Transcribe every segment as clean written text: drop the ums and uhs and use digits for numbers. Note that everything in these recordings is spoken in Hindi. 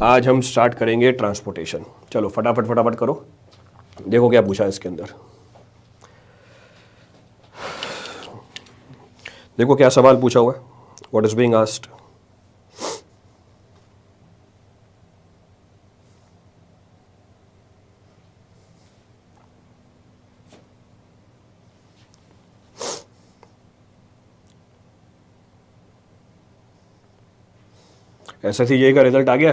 आज हम स्टार्ट करेंगे ट्रांसपोर्टेशन। चलो फटाफट फटाफट करो, देखो क्या पूछा है इसके अंदर। देखो क्या सवाल पूछा हुआ है, what is being asked. SSCJ का रिजल्ट आ गया,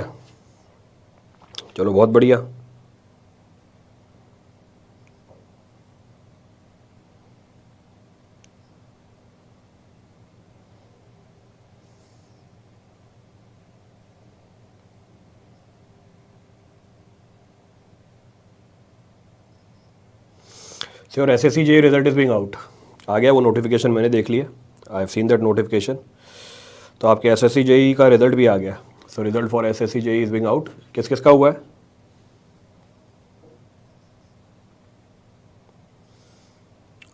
चलो बहुत बढ़िया। Your SSCJ result is being out, आ गया वो नोटिफिकेशन, मैंने देख लिया, I have seen that notification. तो आपके SSCJ का रिजल्ट भी आ गया। So result for SSCJ is being out. किस किस का हुआ है?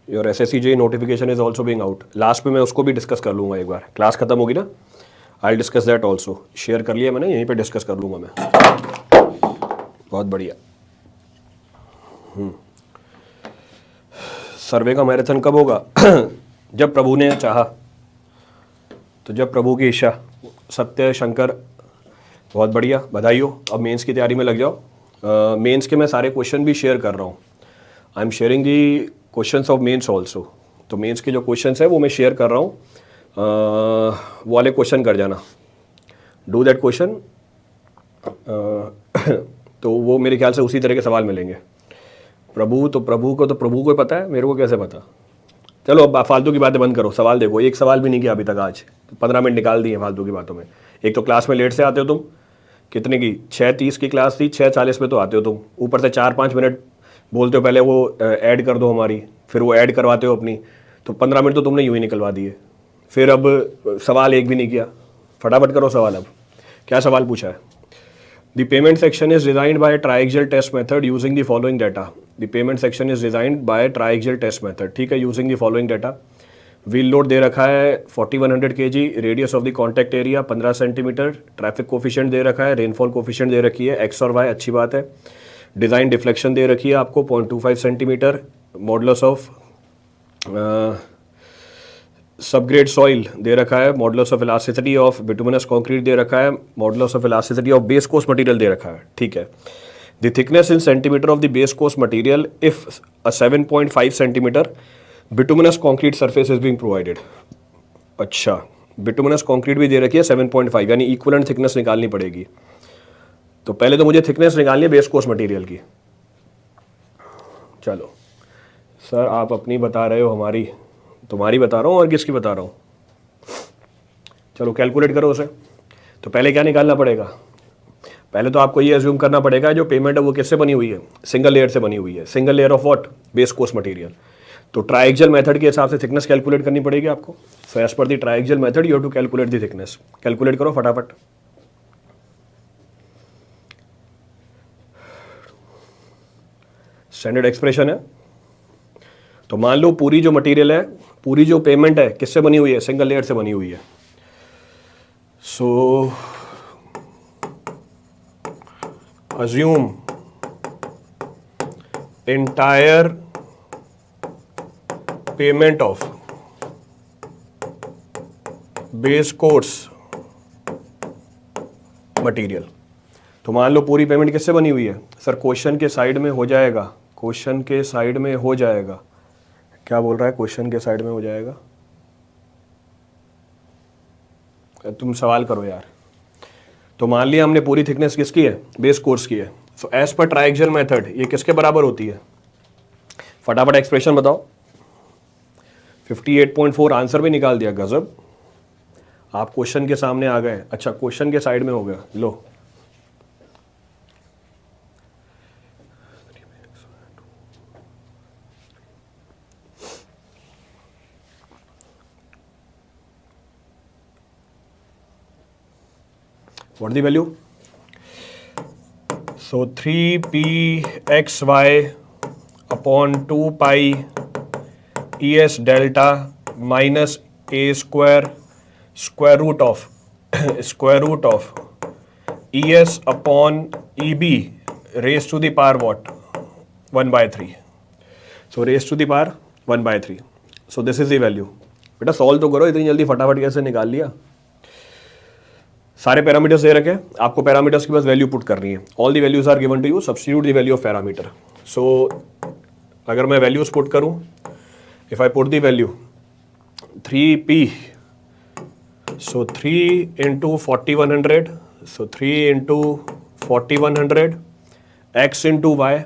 Your SSCJ notification is also being out. Last में मैं उसको भी डिस्कस कर लूँगा एक बार, क्लास खत्म होगी ना, I discuss that also. Share कर लिया मैंने, यहीं पे डिस्कस कर लूँगा मैं। बहुत बढ़िया। सर्वे का मैराथन कब होगा? जब प्रभु ने चाहा, तो जब प्रभु की इच्छा। सत्य शंकर, बहुत बढ़िया, बधाई हो। अब मेंस की तैयारी में लग जाओ। मेंस के मैं सारे क्वेश्चन भी शेयर कर रहा हूँ, I am sharing the questions of mains also. तो मेंस के जो क्वेश्चंस है वो मैं शेयर कर रहा हूँ, वो वाले क्वेश्चन कर जाना, डू दैट क्वेश्चन। तो वो मेरे ख्याल से उसी तरह के सवाल मिलेंगे। प्रभु को पता है, मेरे को कैसे पता? चलो अब फालतू की बातें बंद करो, सवाल देखो। एक सवाल भी नहीं किया अभी तक आज, 15 मिनट निकाल दिए फालतू की बातों में। एक तो क्लास में लेट से आते हो तुम, कितने की 6:30 की क्लास थी, 6:40 में तो आते हो तुम, ऊपर से 4-5 मिनट बोलते हो पहले वो ऐड कर दो हमारी, फिर वो ऐड करवाते हो अपनी, तो 15 मिनट तो तुमने यूँ ही निकलवा दिए। फिर अब सवाल एक भी नहीं किया। फटाफट करो सवाल। अब क्या सवाल पूछा है? The payment section is designed by a triaxial test method using the following data. The payment section is designed by a triaxial test method. ठीक है, using the following data. Wheel load दे रखा है 4100 kg, radius of the contact area 15 centimetre, traffic coefficient दे रखा है, रेनफॉल कोफिशिएंट दे रखी है एक्स और वाई, अच्छी बात है। डिज़ाइन डिफ्लेक्शन दे रखी है आपको 0.25 centimetre, modulus of subgrade soil दे रखा है, modulus of elasticity of bituminous concrete दे रखा है, modulus of elasticity of base course material दे रखा है। ठीक है, the thickness in centimetre of the base course material if a 7.5 centimetre bituminous concrete surface is being provided. अच्छा, बिटुमिनस कंक्रीट भी दे रखी है 7.5, यानी इक्वलेंट थिकनेस निकालनी पड़ेगी। तो पहले तो मुझे थिकनेस निकालनी है बेस कोर्स मटेरियल की। चलो सर, आप अपनी बता रहे हो, हमारी तुम्हारी बता रहा हूँ और किसकी बता रहा हूँ? चलो कैलकुलेट करो उसे। तो पहले क्या निकालना पड़ेगा? पहले तो आपको ये अज्यूम करना पड़ेगा जो पेमेंट है वो किससे बनी हुई है? सिंगल लेयर से बनी हुई है। Single layer of what? Base course material. तो ट्राइएक्सियल मेथड के हिसाब से थिकनेस कैलकुलेट करनी पड़ेगी आपको। So as per the triaxial method you have to calculate the thickness. Calculate करो फटाफट। स्टैंडर्ड एक्सप्रेशन है। तो मान लो पूरी जो मटेरियल है, पूरी जो पेमेंट है किससे बनी हुई है? सिंगल लेयर से बनी हुई है। सो assume entire payment of base course material। तो मान लो पूरी पेमेंट किससे बनी हुई है? सर क्वेश्चन के साइड में हो जाएगा, क्वेश्चन के साइड में हो जाएगा। क्या बोल रहा है? क्वेश्चन के साइड में हो जाएगा। तुम सवाल करो यार। तो मान लिया हमने पूरी थिकनेस किसकी है? बेस कोर्स की है। सो एज पर ट्राइएक्सियल मेथड ये किसके बराबर होती है? फटाफट एक्सप्रेशन बताओ। 58.4 आंसर भी निकाल दिया, गजब। आप क्वेश्चन के सामने आ गए। अच्छा, क्वेश्चन के साइड में हो गया। लो what the value? So 3pxy upon 2 pi es delta minus a square square root of ES upon EB raise to the power what 1/3. So raise to the power 1/3. So this is the value. बेटा सॉल्व तो करो, इतनी जल्दी फटाफट कैसे निकाल लिया. सारे पैरामीटर्स दे रखे हैं आपको, पैरामीटर्स की बस वैल्यू पुट करनी है. All the values are given to you, substitute the value of parameter. So अगर मैं वैल्यूज पुट करूं, if I put the value 3p, so 3 into 4100, so 3 into 4100 x into Y,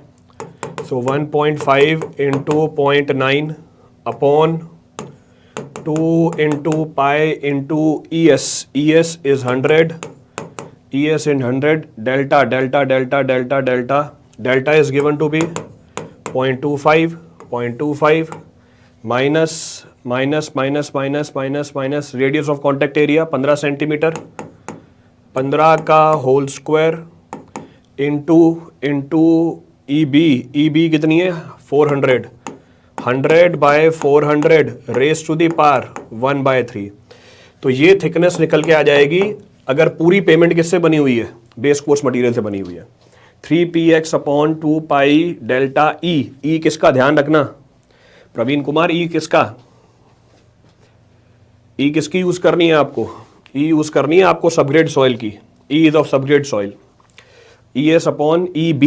so 1.5 into 0.9 upon 2 into pi into ES. ES is 100. ES in 100. Delta is given to be 0.25. 0.25 minus radius of contact area 15 centimetre, 15 का होल स्क्वायर इंटू EB कितनी है 400. 100 by 400 raise to the power 1/3. तो ये थिकनेस निकल के आ जाएगी अगर पूरी पेमेंट किससे बनी हुई है, बेस कोर्स मटेरियल से बनी हुई है. 3px upon 2 pi delta E किसका ध्यान रखना प्रवीण कुमार, ई किसकी यूज करनी है आपको, ई यूज करनी है आपको सबग्रेड सॉइल की. E is of subgrade soil. ES upon EB,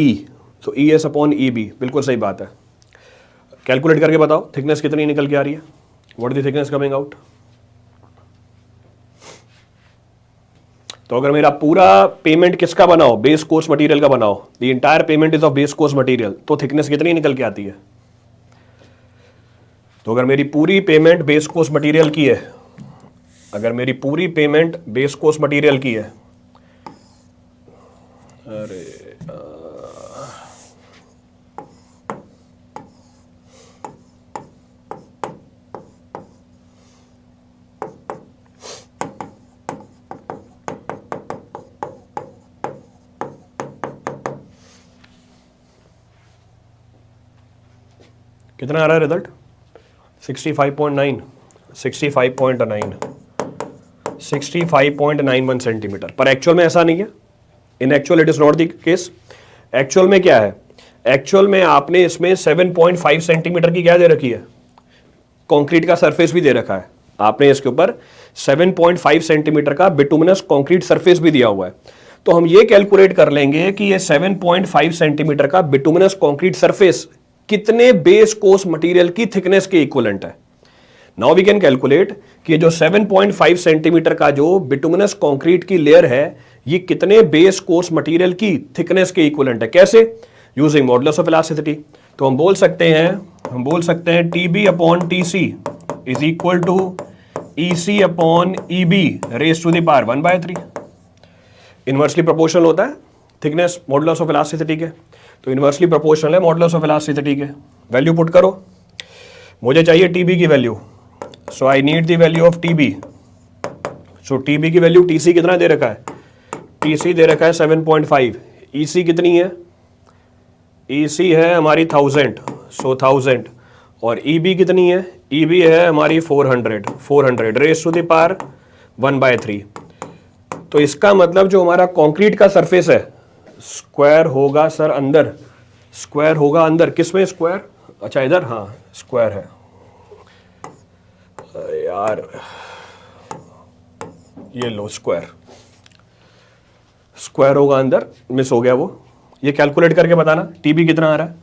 तो ES अपॉन EB बिल्कुल सही बात है. कैलकुलेट करके बताओ थिकनेस कितनी निकल के आ रही है, what is the thickness coming out. तो अगर मेरा पूरा पेमेंट किसका बनाओ, बेस कोर्स मटेरियल का बनाओ, the entire payment is of base course material, तो थिकनेस कितनी निकल के आती है. तो अगर मेरी पूरी पेमेंट बेस कोर्स मटेरियल की है, अगर मेरी पूरी पेमेंट बेस कोर्स मटेरियल की है, अरे कितना आ रहा है रिजल्ट 65.9 65.91 सेंटीमीटर. पर एक्चुअल में ऐसा नहीं है. इन actual it is not the case. Actual में क्या है, एक्चुअल में आपने इसमें 7.5 सेंटीमीटर की क्या दे रखी है, कंक्रीट का सरफेस भी दे रखा है. आपने इसके ऊपर 7.5 सेंटीमीटर का बिटुमिनस कंक्रीट सरफेस भी दिया हुआ है. तो हम ये कैलकुलेट कर लेंगे कि ये 7.5 सेंटीमीटर का बिटुमिनस कंक्रीट सरफेस कितने बेस कोर्स मटेरियल की थिकनेस के इक्विवेलेंट है. नाउ वी कैन कैलकुलेट कि ये जो 7.5 सेंटीमीटर का जो बिटुमिनस कंक्रीट की लेयर है, ये कितने बेस कोर्स मटेरियल की थिकनेस के इक्विवेलेंट है. कैसे, यूजिंग मॉडुलस ऑफ इलास्टिसिटी. तो हम बोल सकते हैं TB upon TC is equal to EC upon EB raise to the power 1/3. Inversely proportional होता है थिकनेस मॉडुलस ऑफ इलास्टिसिटी के, तो इनवर्सली प्रोपोर्शनल है मॉडुलस ऑफ इलास्टिसिटी के. वैल्यू पुट करो, मुझे चाहिए TB की value, so I need the value of TB. So TB की वैल्यू, TC कितना दे रखा है, TC दे रखा है 7.5. EC कितनी है, EC है हमारी 1000, सो 1000. और EB कितनी है, EB है हमारी 400 रेस टू द पावर 1/3. तो इसका मतलब जो हमारा कंक्रीट का सरफेस है, स्क्वायर होगा सर अंदर, स्क्वायर होगा अंदर, किसमें स्क्वायर, अच्छा इधर, हाँ स्क्वायर है यार, ये लो स्क्वायर होगा अंदर, मिस हो गया वो. ये कैलकुलेट करके बताना TB कितना आ रहा है.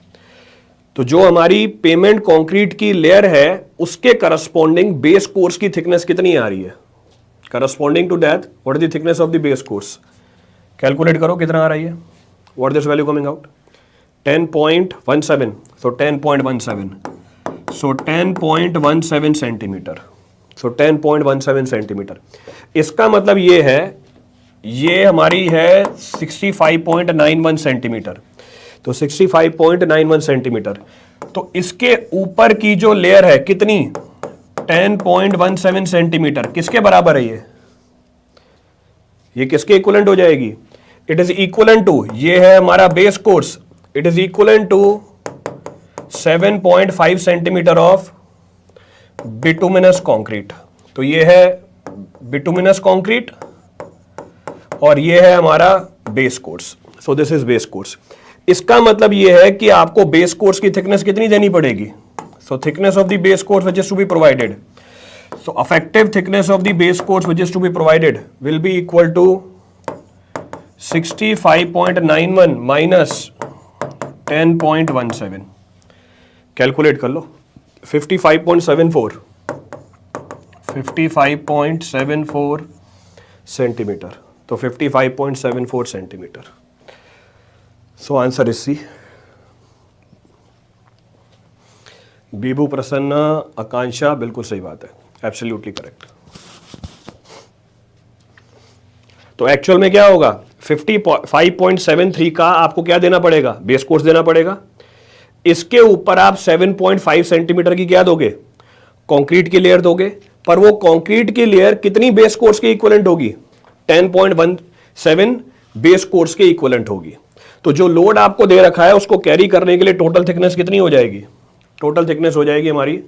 तो जो हमारी पेमेंट कंक्रीट की लेयर है उसके करस्पॉन्डिंग बेस कोर्स की थिकनेस कितनी आ रही है, corresponding to that what is the thickness of the base course. Calculate करो कितना आ रही है, what this value coming out 10.17. So 10.17, so 10.17 centimetre, so 10.17 centimetre. इसका मतलब ये है, ये हमारी है 65.91 सेंटीमीटर. तो 65.91 सेंटीमीटर. तो इसके ऊपर की जो लेयर है कितनी, 10.17 सेंटीमीटर. किसके बराबर है ये किसके इक्विवेलेंट हो जाएगी, इट इज इक्विवेलेंट टू, ये है हमारा base course, it is equivalent to 7.5 centimetre of bituminous concrete. तो ये है बिटुमिनस कंक्रीट और ये है हमारा base course. So this is base course. इसका मतलब ये है कि आपको बेस कोर्स की थिकनेस कितनी देनी पड़ेगी? So thickness of the base course which is to be provided, so effective thickness of the base course which is to be provided will be equal to 65.91 minus 10.17। Calculate कर लो। 55.74 सेंटीमीटर, तो 55.74 centimetre. So answer is C. Bibu, Prasanna, Akanksha, बिल्कुल सही बात है, एब्सोल्युटली करेक्ट। तो एक्चुअल में क्या होगा? 55.73 का आपको क्या देना पड़ेगा? बेस कोर्स देना पड़ेगा। इसके ऊपर आप 7.5 सेंटीमीटर की क्या दोगे? कंक्रीट की लेयर दोगे। पर वो कंक्रीट की लेयर कितनी बेस कोर्स के इक्विवेलेंट होगी? 10.17 बेस कोर्स के इक्विवेलेंट होगी। तो जो लोड आपको दे रखा है उसको कैरी करने के लिए टोटल थिकनेस कितनी हो जाएगी? टोटल थिकनेस हो जाएगी हमारी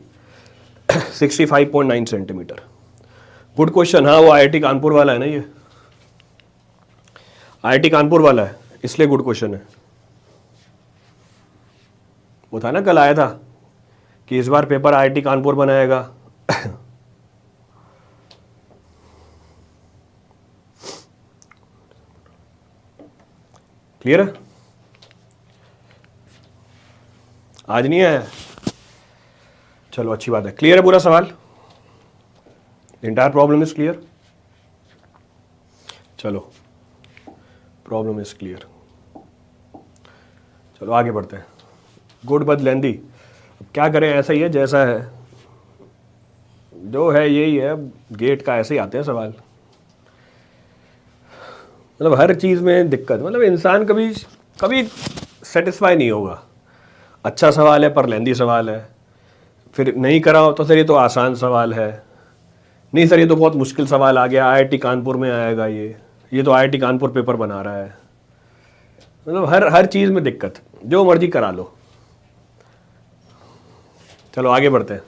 65.9 सेंटीमीटर। Good question. हाँ, वो आईआईटी कानपुर वाला है ना, ये आईआईटी कानपुर वाला है, इसलिए गुड क्वेश्चन है। वो था ना, कल आया था कि इस बार पेपर आईआईटी कानपुर बनाएगा। क्लियर है? आज नहीं आया? चलो अच्छी बात है। क्लियर है पूरा सवाल? Entire problem is clear? चलो, प्रॉब्लम इज क्लियर। चलो आगे बढ़ते हैं। गुड बट लेंदी। अब क्या करें, ऐसा ही है जैसा है, जो है यही है। गेट का ऐसे ही आते हैं सवाल। मतलब हर चीज़ में दिक्कत, मतलब इंसान कभी कभी सेटिस्फाई नहीं होगा। अच्छा सवाल है पर लेंदी सवाल है, फिर नहीं कराओ तो सर ये तो आसान सवाल है, नहीं सर ये तो बहुत मुश्किल सवाल आ गया, आईआईटी कानपुर में आएगा ये तो आईआईटी कानपुर पेपर बना रहा है। मतलब हर चीज़ में दिक्कत, जो मर्जी करा लो। चलो आगे बढ़ते हैं।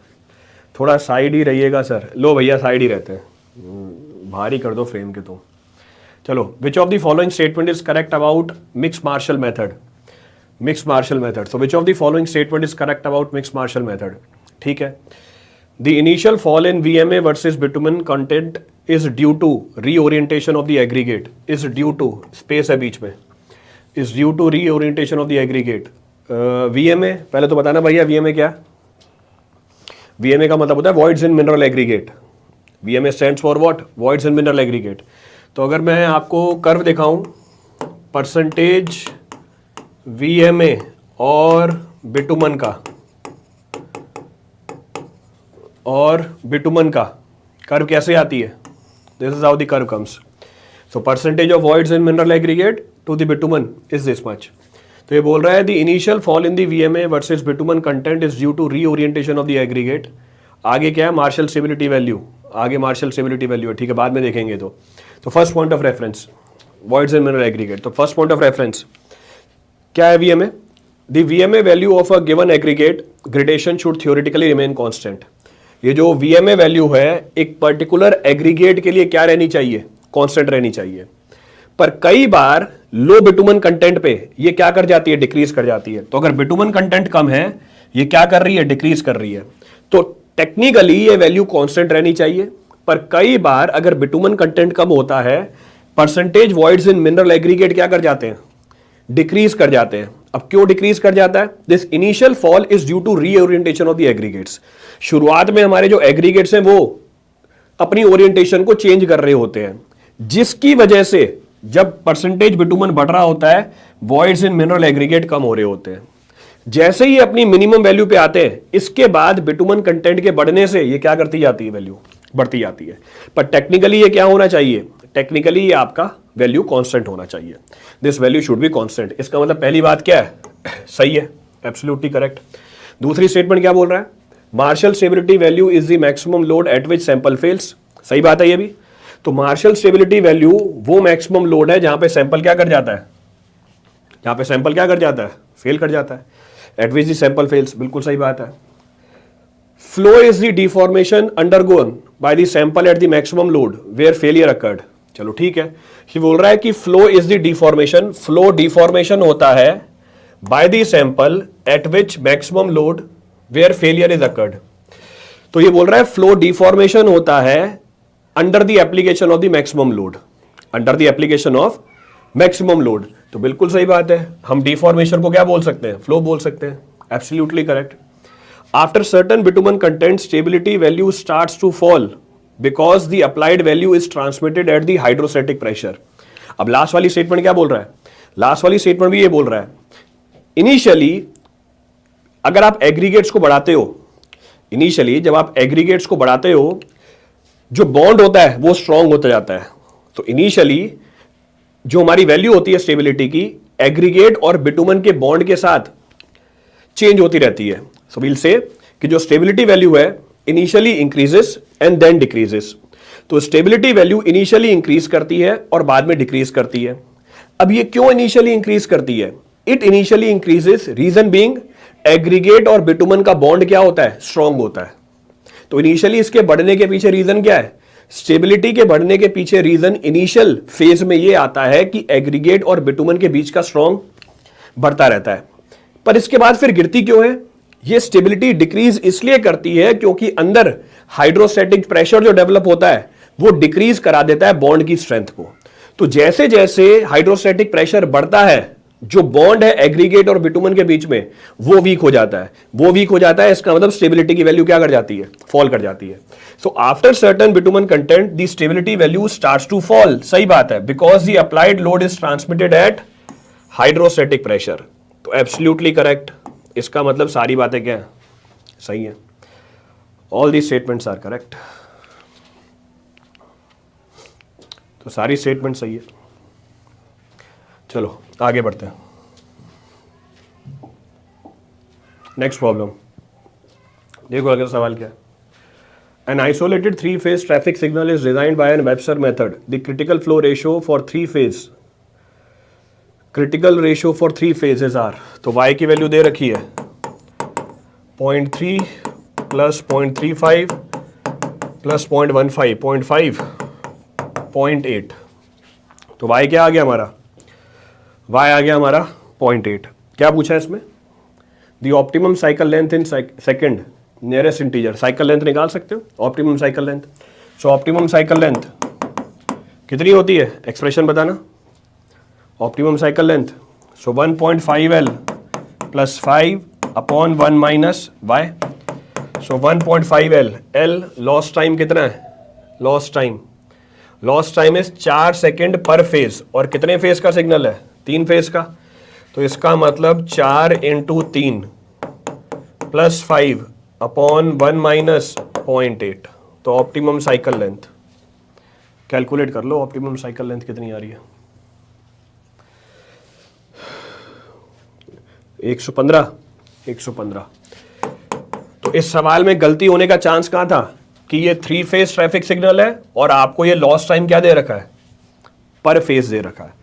थोड़ा साइड ही रहिएगा सर। लो भैया साइड ही रहते हैं, भारी कर दो फ्रेम के तो। चलो, which of the following statement is correct about mix Marshall method? Mix Marshall method. So which of the following statement is correct about mix Marshall method? ठीक है। The initial fall in VMA versus bitumen content is due to reorientation of the aggregate. Is due to, space है बीच में, is due to reorientation of the aggregate. VMA पहले तो बताना भैया, VMA क्या? VMA का मतलब होता है voids in mineral aggregate. VMA stands for what? Voids in mineral aggregate. तो अगर मैं आपको कर्व दिखाऊं, परसेंटेज VMA और बिटुमन का कर्व कैसे आती है? This is how the curve comes. So percentage of voids in mineral aggregate to the bitumen is this much. तो ये बोल रहा है the initial fall in the VMA versus bitumen content is due to reorientation of the aggregate. आगे क्या है? Marshall stability value. आगे मार्शल स्टेबिलिटी वैल्यू है, ठीक है, बाद में देखेंगे। तो first point of reference voids in mineral aggregate. तो फर्स्ट पॉइंट ऑफ रेफरेंस क्या है? VMA। The VMA value of a given aggregate gradation should theoretically remain constant. ये जो VMA वैल्यू है एक पर्टिकुलर एग्रीगेट के लिए क्या रहनी चाहिए? कांस्टेंट रहनी चाहिए। पर कई बार लो बिटुमन कंटेंट पे ये क्या कर जाती है? डिक्रीज कर जाती है। तो अगर बिटुमन कंटेंट कम है, ये क्या कर रही है? डिक्रीज कर रही है। तो टेक्निकली ये वैल्यू कांस्टेंट रहनी चाहिए। पर कई बार अगर बिटुमन कंटेंट कम होता है, percentage voids in mineral aggregate क्या कर जाते हैं? डिक्रीज कर जाते हैं। अब क्यों डिक्रीज कर जाता है? This initial fall is due to reorientation of the aggregates. शुरुआत में हमारे जो एग्रीगेट्स हैं वो अपनी ओरिएंटेशन को चेंज कर रहे होते हैं, जिसकी वजह से जब परसेंटेज बिटुमन बढ़ रहा होता है, वॉइड्स इन मिनरल एग्रीगेट कम हो रहे होते हैं। जैसे ही अपनी मिनिमम वैल्यू पे आते हैं, इसके बाद बिटुमन कंटेंट के बढ़ने से ये क्या करती जाती है? वैल्यू बढ़ती जाती है। पर टेक्निकली ये क्या होना चाहिए? टेक्निकली ये आपका वैल्यू कांस्टेंट होना चाहिए। This value should be constant. इसका मतलब पहली बात क्या है? सही है, एब्सोल्युटली करेक्ट। दूसरी स्टेटमेंट क्या बोल रहा है? Marshall stability value is the maximum load at which sample fails. सही बात है ये भी। तो मार्शल स्टेबिलिटी वैल्यू वो मैक्सिमम लोड है जहां पे सैंपल क्या कर जाता है? जहां पे सैंपल क्या कर जाता है? फेल कर जाता है। At which the sample fails, बिल्कुल सही बात है। Flow is the deformation undergone by the sample at the maximum load where failure occurred. चलो ठीक है, ये बोल रहा है कि flow is the deformation, flow deformation होता है by the sample at which maximum load where failure is occurred. तो ये बोल रहा है फ्लो डिफॉर्मेशन होता है under the application of the maximum load, under the application of maximum load. तो बिल्कुल सही बात है, हम डिफॉर्मेशन को क्या बोल सकते हैं, फ्लो बोल सकते हैं, absolutely correct. After certain bitumen content stability value starts to fall because the applied value is transmitted at the hydrostatic pressure. अब लास्ट वाली स्टेटमेंट क्या बोल रहा है, लास्ट वाली स्टेटमेंट भी ये बोल रहा है इनिशियली अगर आप एग्रीगेट्स को बढ़ाते हो, इनिशियली जब आप एग्रीगेट्स को बढ़ाते हो जो बॉन्ड होता है वो स्ट्रांग होता जाता है। तो इनिशियली जो हमारी वैल्यू होती है स्टेबिलिटी की, एग्रीगेट और बिटुमन के बॉन्ड के साथ चेंज होती रहती है। सो वील से कि जो स्टेबिलिटी वैल्यू है initially increases and then decreases. तो स्टेबिलिटी वैल्यू इनिशियली इंक्रीज करती है और बाद में डिक्रीज करती है। अब ये क्यों इनिशियली इंक्रीज करती है, it initially increases reason being aggregate और बिटुमन का बॉन्ड क्या होता है, स्ट्रांग होता है। तो इनिशियली इसके बढ़ने के पीछे रीजन क्या है, स्टेबिलिटी के बढ़ने के पीछे रीजन इनिशियल फेज में ये आता है कि एग्रीगेट और बिटुमन के बीच का स्ट्रांग बढ़ता रहता है। पर इसके बाद फिर गिरती क्यों है, ये स्टेबिलिटी डिक्रीज इसलिए करती है क्योंकि अंदर हाइड्रोस्टैटिक प्रेशर जो डेवलप होता है वो डिक्रीज करा देता है बॉन्ड की स्ट्रेंथ को। तो जैसे जैसे हाइड्रोस्टैटिक प्रेशर बढ़ता है जो बॉन्ड है एग्रीगेट और बिटुमन के बीच में वो वीक हो जाता है, वो वीक हो जाता है, इसका मतलब स्टेबिलिटी की वैल्यू क्या कर जाती है, फॉल कर जाती है। So after certain bitumen content the stability value starts to fall, सही बात है, because the applied load is transmitted at hydrostatic pressure. तो एब्सोल्युटली करेक्ट, इसका मतलब सारी बातें क्या है, सही है, all the statements are correct. तो सारी स्टेटमेंट सही है। चलो आगे बढ़ते हैं, नेक्स्ट प्रॉब्लम देखो अगला सवाल क्या है। An isolated three phase traffic signal is designed by an Webster method, the critical flow ratio for three phase, critical ratio for three phases are. तो y की वैल्यू दे रखी है 0.3 प्लस 0.35 प्लस 0.15, 0.5, 0.8। तो y क्या आ गया हमारा, y आ गया हमारा 0.8। क्या पूछा है इसमें, दी optimum cycle length in second nearest integer, cycle length निकाल सकते हो, ऑप्टिमम साइकिल लेंथ। सो ऑप्टिमम साइकिल लेंथ कितनी होती है, एक्सप्रेशन बताना, ऑप्टिमम साइकिल लेंथ। सो 1.5L plus 5 upon 1 minus y। सो 1.5L, L लॉस्ट टाइम कितना है, lost time, lost time is 4 second पर फेज, और कितने फेज का सिग्नल है, 3 फेज का। तो इसका मतलब 4 इंटू 3 प्लस 5 अपॉन 1 माइनस 0.8। तो ऑप्टिमम साइकिल लेंथ कैलकुलेट कर लो, ऑप्टिमम साइकिल लेंथ कितनी आ रही है, 115, 115। तो इस सवाल में गलती होने का चांस कहां था कि ये 3 फेज ट्रैफिक सिग्नल है और आपको ये लॉस्ट टाइम क्या दे रखा है, पर फेज दे रखा है।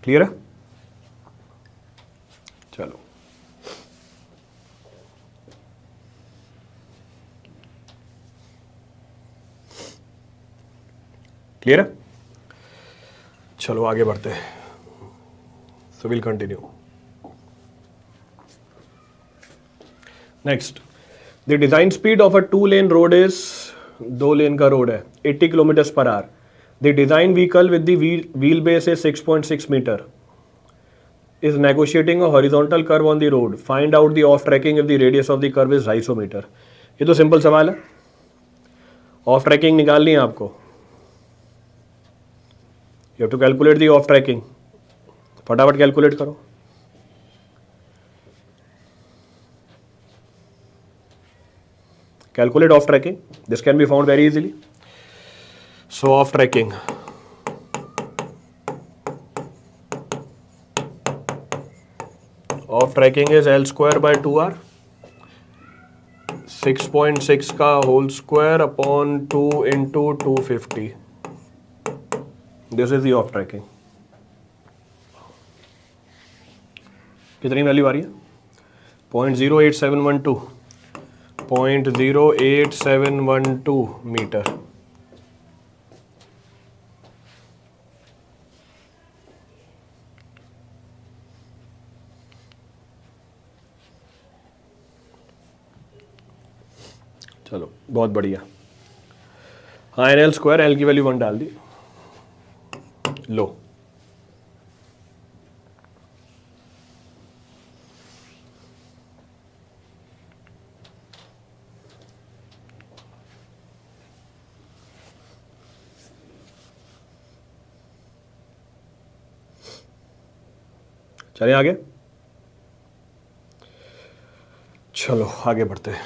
क्लियर है, चलो क्लियर है, चलो आगे बढ़ते हैं। So we'll continue. Next, the design speed of a 2-lane road is, 2 लेन का रोड है, 80 kilometre per our. The design vehicle with the wheelbase is 6.6 meter is negotiating a horizontal curve on the road. Find out the off tracking if the radius of the curve is 250 metre. ये तो सिंपल सवाल है, ऑफ ट्रैकिंग निकालनी है आपको, you have to calculate the off tracking। फटाफट कैलकुलेट करो, calculate off tracking, this can be found very easily। So off tracking, off tracking is L square by 2R, 6.6 का whole square upon 2 into 250, this is the off tracking. कितनी वैल्यू आ रही है, 0.08712, 0.08712 मीटर। चलो बहुत बढ़िया। हाँ एन एल स्क्वायर, एल की वैल्यू 1 डाल दी। लो चलिए आगे, चलो आगे बढ़ते हैं।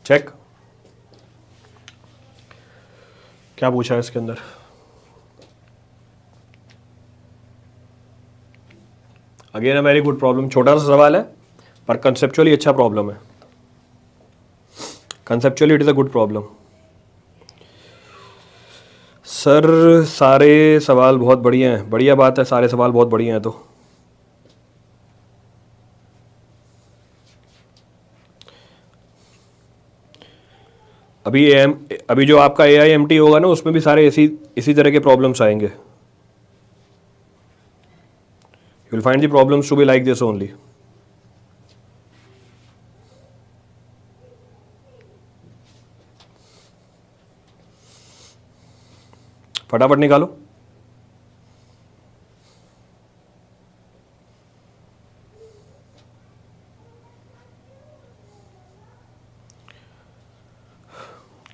चेक, क्या पूछा है इसके अंदर? Again a very good problem, छोटा सा सवाल है पर कंसेप्चुअली अच्छा प्रॉब्लम है। Conceptually it is a good problem. Sir सारे सवाल बहुत बढ़िया हैं। बढ़िया बात है, सारे सवाल बहुत बढ़िया हैं। तो अभी जो आपका AIMT होगा ना, उसमें भी सारे इसी तरह के प्रॉब्लम्स आएंगे। You will find the problems to be like this only. फटाफट निकालो।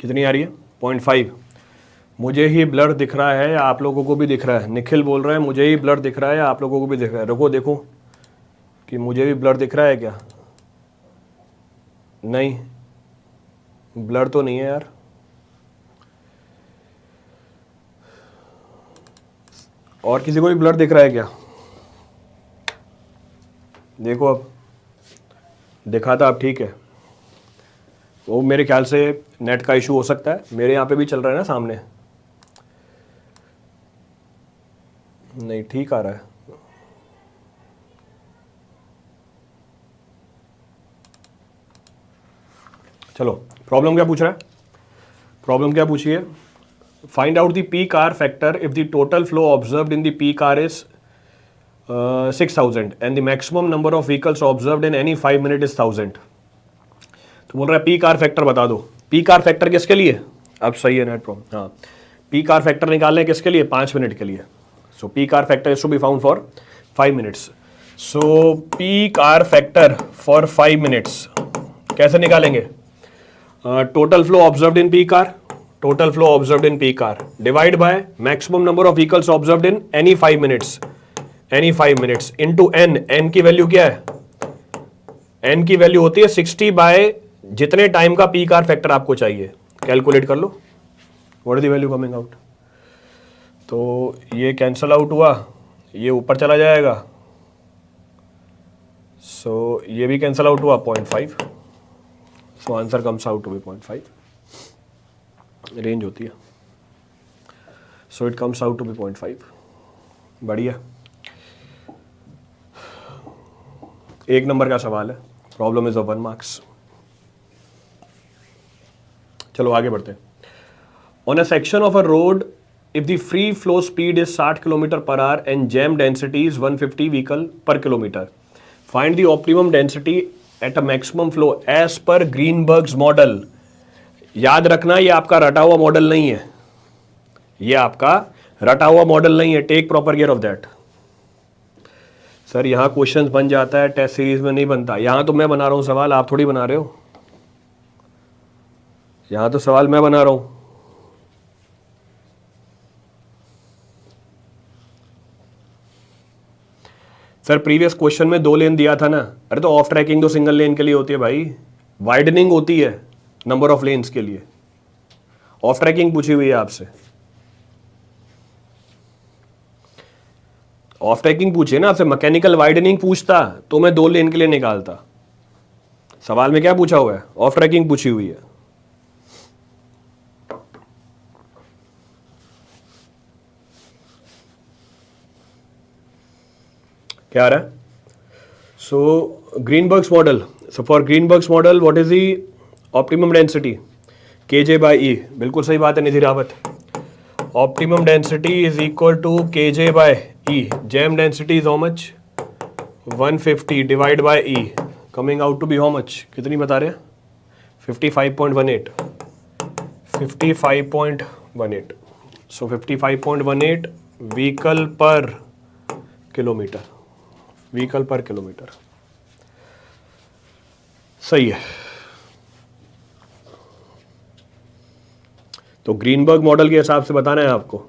कितनी आ रही है? 0.5। मुझे ही ब्लर दिख रहा है या आप लोगों को भी दिख रहा है? निखिल बोल रहा है मुझे ही ब्लर दिख रहा है या आप लोगों को भी दिख रहा है। रुको देखो कि मुझे भी ब्लर दिख रहा है क्या। नहीं, ब्लर तो नहीं है यार। और किसी को भी ब्लर दिख रहा है क्या? देखो अब दिखा था, अब ठीक है। वो मेरे ख्याल से नेट का इशू हो सकता है। मेरे यहाँ पे भी चल रहा है ना सामने। नहीं ठीक आ रहा है। चलो प्रॉब्लम क्या पूछ रहा है? प्रॉब्लम क्या पूछी है? Find out the peak hour factor if the total flow observed in the peak hour is 6000 and the maximum number of vehicles observed in any 5 minute is 1000। तो बोल रहा है पीक आवर फैक्टर बता दो। पीक आवर फैक्टर किसके लिए? अब सही है नेट प्रॉब्लम। हाँ, पीक आवर फैक्टर निकालने हैं किसके लिए? 5 मिनट के लिए। So peak hour factor is to be found for 5 minutes. So peak hour factor for 5 minutes कैसे निकालेंगे? Total flow observed in peak hour, total flow observed in peak hour divide by maximum number of vehicles observed in any 5 minutes, any 5 minutes into n। n की वैल्यू क्या है? n की वैल्यू होती है 60 बाय जितने टाइम का पीक आवर फैक्टर आपको चाहिए। कैलकुलेट कर लो what is the value coming out. तो ये कैंसल आउट हुआ, ये ऊपर चला जाएगा। सो ये भी कैंसल आउट हुआ 0.5। So answer comes out to be 0.5। Range होती है। So it comes out to be 0.5। बढ़िया, 1 नंबर का सवाल है। Problem is of 1 marks. चलो आगे बढ़ते हैं। On a section of a road if the free flow speed is 60 kilometre per hour and jam density is 150 vehicle per kilometre, find the optimum density at a maximum flow as पर ग्रीनबर्ग्स मॉडल। याद रखना ये आपका रटा हुआ मॉडल नहीं है, ये आपका रटा हुआ मॉडल नहीं है। Take proper care of that. Sir यहां क्वेश्चंस बन जाता है, टेस्ट सीरीज में नहीं बनता। यहां तो मैं बना रहा हूं सवाल, आप थोड़ी बना रहे हो। यहां तो सवाल मैं बना रहा हूं। सर प्रीवियस क्वेश्चन में 2 लेन दिया था ना। अरे तो ऑफ ट्रैकिंग तो सिंगल लेन के लिए होती है भाई, वाइडनिंग होती है नंबर ऑफ लेन्स के लिए। ऑफ ट्रैकिंग पूछी हुई है आपसे। ऑफ ट्रैकिंग पूछे ना आपसे, मैकेनिकल वाइडनिंग पूछता तो मैं 2 लेन के लिए निकालता। सवाल में क्या पूछा हुआ है? ऑफ ट्रैकिंग पूछी हुई है। क्या आ रहा है? So Greenberg's model, so for Greenberg's model what is the optimum density? KJ by E। बिल्कुल सही बात है Nidhi Rawat. Optimum density is equal to KJ by E। Jam density is how much? 150 divide by E coming out to be how much, कितनी बता रहे हैं? 55.18, 55.18, so 55.18 vehicle per kilometre, vehicle per kilometre. सही है। तो ग्रीनबर्ग मॉडल के हिसाब से बताना है आपको।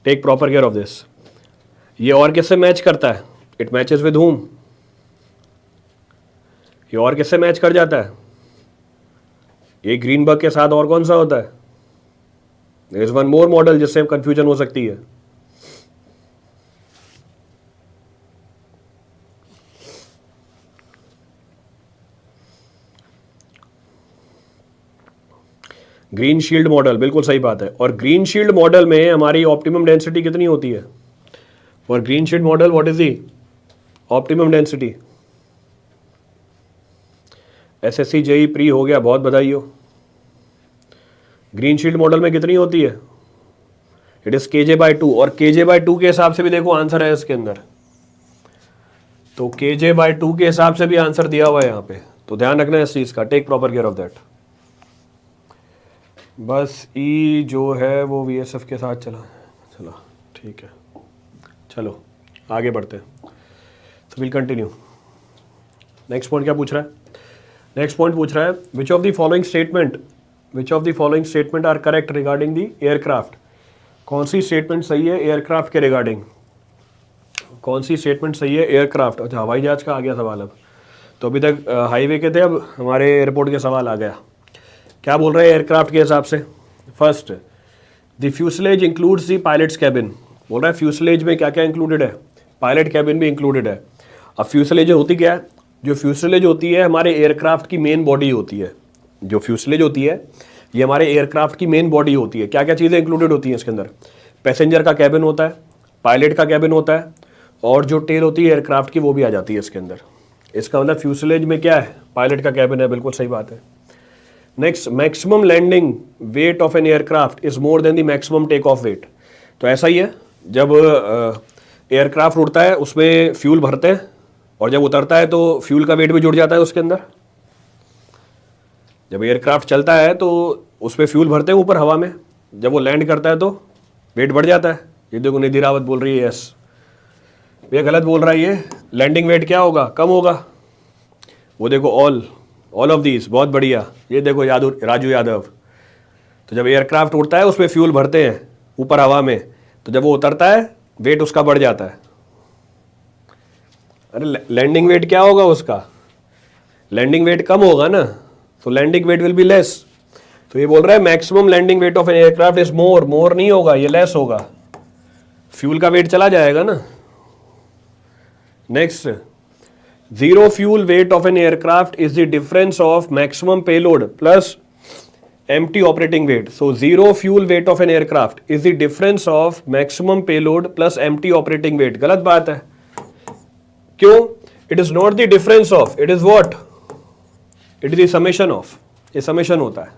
Take proper care of this. ये और किससे मैच करता है? It matches with whom? ये और किससे मैच कर जाता है? ये ग्रीनबर्ग के साथ और कौन सा होता है? There is one more model जिससे कंफ्यूजन हो सकती है। ग्रीन शील्ड मॉडल, बिल्कुल सही बात है। और ग्रीन शील्ड मॉडल में हमारी ऑप्टिमम डेंसिटी कितनी होती है? For green shield model what is the optimum density? SSC JE pre हो गया, बहुत बधाई हो। ग्रीन शील्ड मॉडल में कितनी होती है? इट इज kj/2, और kj/2 के हिसाब से भी देखो आंसर है इसके अंदर। तो kj/2 के हिसाब से भी आंसर दिया हुआ है यहाँ पे, तो ध्यान रखना है इस चीज का। Take proper care of that. बस ई जो है वो VSF के साथ चला, ठीक है। चलो आगे बढ़ते हैं। तो विल कंटिन्यू। नेक्स्ट पॉइंट क्या पूछ रहा है? नेक्स्ट पॉइंट पूछ रहा है which of the following statement are correct regarding the aircraft. कौन सी स्टेटमेंट सही है एयरक्राफ्ट के रिगार्डिंग? कौन सी स्टेटमेंट सही है एयरक्राफ्ट? अच्छा, हवाई जहाज का आ गया सवाल अब। तो अभी तक हाईवे के थे, अब हमारे एयरपोर्ट के सवाल आ गया। क्या बोल रहे हैं एयरक्राफ्ट के हिसाब से? First, the fuselage includes the pilots cabin. बोल रहा है फ्यूसलेज में क्या क्या इंक्लूडेड है? पायलट कैबिन भी इंक्लूडेड है। अब फ्यूसलेज होती क्या है? जो फ्यूसलेज होती है हमारे एयरक्राफ्ट की मेन बॉडी होती है। जो फ्यूसलेज होती है ये हमारे एयरक्राफ्ट की मेन बॉडी होती है। क्या क्या चीज़ें इंक्लूडेड होती हैं इसके अंदर? पैसेंजर का कैबिन होता है, पायलट का कैबिन होता है, और जो टेल होती है एयरक्राफ्ट की वो भी आ जाती है इसके अंदर। इसका मतलब फ्यूसलेज में क्या है? पायलट का कैबिन है, बिल्कुल सही बात है। Next, maximum landing weight of an aircraft is more than the maximum take off weight. तो ऐसा ही है, जब एयरक्राफ्ट उड़ता है उसमें फ्यूल भरते हैं, और जब उतरता है तो फ्यूल का वेट भी जुड़ जाता है उसके अंदर। जब एयरक्राफ्ट चलता है तो उस पर फ्यूल भरते हैं ऊपर हवा में, जब वो लैंड करता है तो वेट बढ़ जाता है। ये देखो निधि रावत बोल रही है यस, ये गलत बोल रहा है। ये लैंडिंग वेट क्या होगा? कम होगा। वो देखो ऑल ऑफ दीज, बहुत बढ़िया। ये देखो राजू यादव। तो जब एयरक्राफ्ट उड़ता है उसमें फ्यूल भरते हैं ऊपर हवा में, तो जब वो उतरता है वेट उसका बढ़ जाता है। अरे लैंडिंग वेट क्या होगा उसका? लैंडिंग वेट कम होगा ना, तो landing weight will be less. तो ये बोल रहा है maximum landing weight of an aircraft is more नहीं होगा, ये लेस होगा। फ्यूल का वेट चला जाएगा ना। Next, zero fuel weight of an aircraft is the difference of maximum payload plus empty operating weight. So zero fuel weight of an aircraft is the difference of maximum payload plus empty operating weight. गलत बात है। क्यों? It is not the difference of, it is what? It is the summation of. ये summation होता है।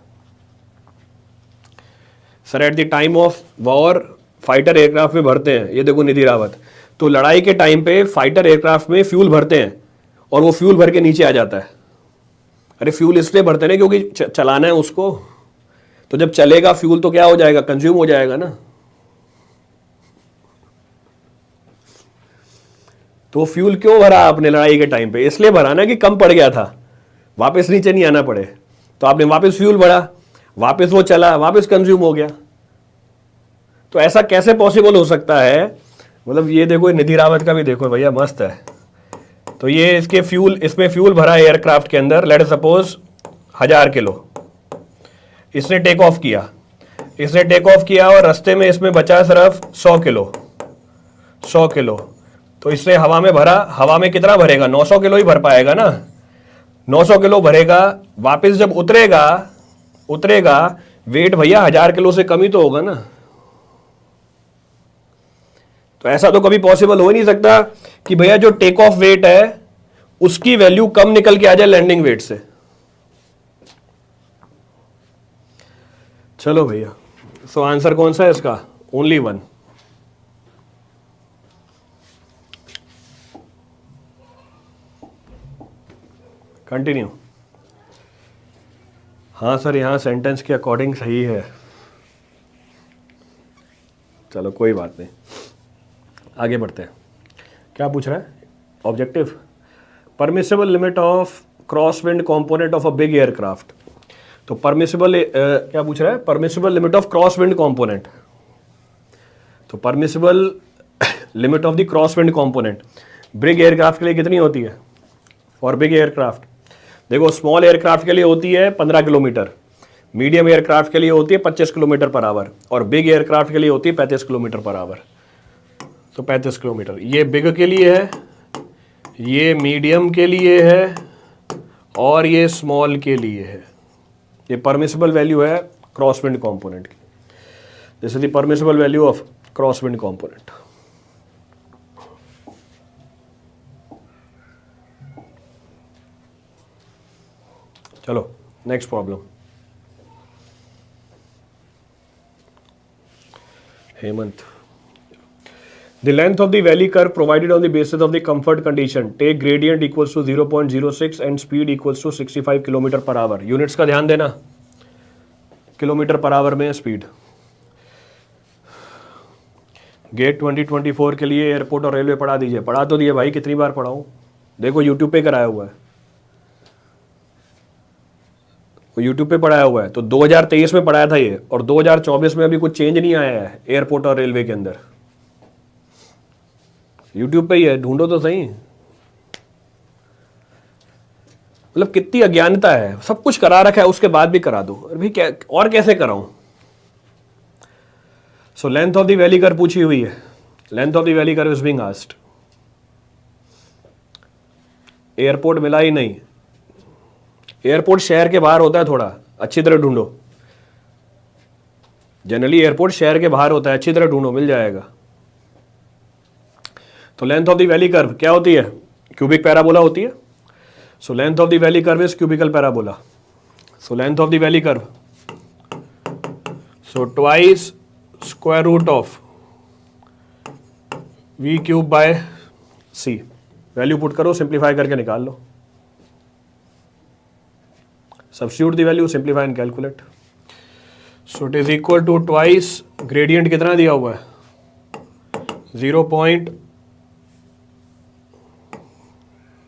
Sir at the time of war fighter aircraft में भरते हैं, ये देखो निधि रावत। तो लड़ाई के टाइम पे फाइटर एयरक्राफ्ट में फ्यूल भरते हैं और वो फ्यूल भर के नीचे आ जाता है। अरे फ्यूल इसलिए भरते हैं क्योंकि चलाना है उसको, तो जब चलेगा फ्यूल तो क्या हो जाएगा? कंज्यूम हो जाएगा ना। तो फ्यूल क्यों भरा आपने लड़ाई के टाइम पे? इसलिए भरा ना कि कम पड़ गया था, वापस नीचे नहीं आना पड़े। तो आपने वापस फ्यूल भरा, वापस वो चला, वापस कंज्यूम हो गया। तो ऐसा कैसे पॉसिबल हो सकता है? मतलब ये देखो निधि रावत का भी देखो भैया, मस्त है। तो ये इसके फ्यूल, इसमें फ्यूल भरा एयरक्राफ्ट के अंदर, लेट सपोज 1000 किलो। इसने टेक ऑफ किया और रास्ते में इसमें बचा सिर्फ 100 किलो। तो इसने हवा में भरा, हवा में कितना भरेगा? 900 किलो ही भर पाएगा ना। 900 किलो भरेगा, वापस जब उतरेगा वेट भैया 1000 किलो से कम ही तो होगा ना। तो ऐसा तो कभी पॉसिबल हो ही नहीं सकता कि भैया जो टेक ऑफ वेट है उसकी वैल्यू कम निकल के आ जाए लैंडिंग वेट से। चलो भैया, सो आंसर कौन सा है इसका? Only one. कंटिन्यू। हाँ सर, यहाँ सेंटेंस के अकॉर्डिंग सही है। चलो कोई बात नहीं, आगे बढ़ते हैं। क्या पूछ रहा है objective? Permissible limit of cross wind component of a big aircraft. तो परमिसिबल क्या पूछ रहा है? Permissible limit of cross wind component. तो permissible limit of the cross wind component big aircraft के लिए कितनी होती है? फॉर बिग एयरक्राफ्ट देखो, स्मॉल एयरक्राफ्ट के लिए होती है 15 किलोमीटर, मीडियम एयरक्राफ्ट के लिए होती है 25 किलोमीटर पर आवर, और बिग एयरक्राफ्ट के लिए होती है 35 किलोमीटर पर आवर। तो 35 किलोमीटर ये बिग के लिए है, ये मीडियम के लिए है, और ये स्मॉल के लिए है। ये परमिसिबल वैल्यू है क्रॉस विंड कंपोनेंट की। This is the permissible value of cross wind component. चलो next problem. Hemant, the length of the valley curve provided on the basis of the comfort condition, take gradient equals to 0.06 and speed equals to 65 kilometre per our. Units का ध्यान देना, किलोमीटर पर आवर में स्पीड। गेट 2024 के लिए एयरपोर्ट और रेलवे पढ़ा दीजिए। पढ़ा तो दिए भाई, कितनी बार पढ़ाऊँ? देखो यूट्यूब पे कराया हुआ है, वो यूट्यूब पे पढ़ाया हुआ है। तो 2023 में पढ़ाया था ये, और 2024 में अभी कुछ चेंज नहीं आया है एयरपोर्ट और रेलवे के अंदर। यूट्यूब पे ही है, ढूंढो तो सही। मतलब कितनी अज्ञानता है, सब कुछ करा रखा है उसके बाद भी करा दो। अभी क्या और कैसे कराऊं? So length of the valley curve पूछी हुई है। Length of the valley curve is being asked. Airport मिला ही नहीं। एयरपोर्ट शहर के बाहर होता है, थोड़ा अच्छी तरह ढूंढो। जनरली एयरपोर्ट शहर के बाहर होता है, अच्छी तरह ढूंढो, मिल जाएगा। तो length of the valley curve क्या होती है? क्यूबिक पैराबोला होती है। So length of the valley curve is cubical parabola. So length of the valley curve, so twice square root of v cube by c। Value put करो, सिंप्लीफाई करके निकाल लो। Substitute the value, simplify and calculate. So it is equal to twice, gradient कितना दिया हुआ है?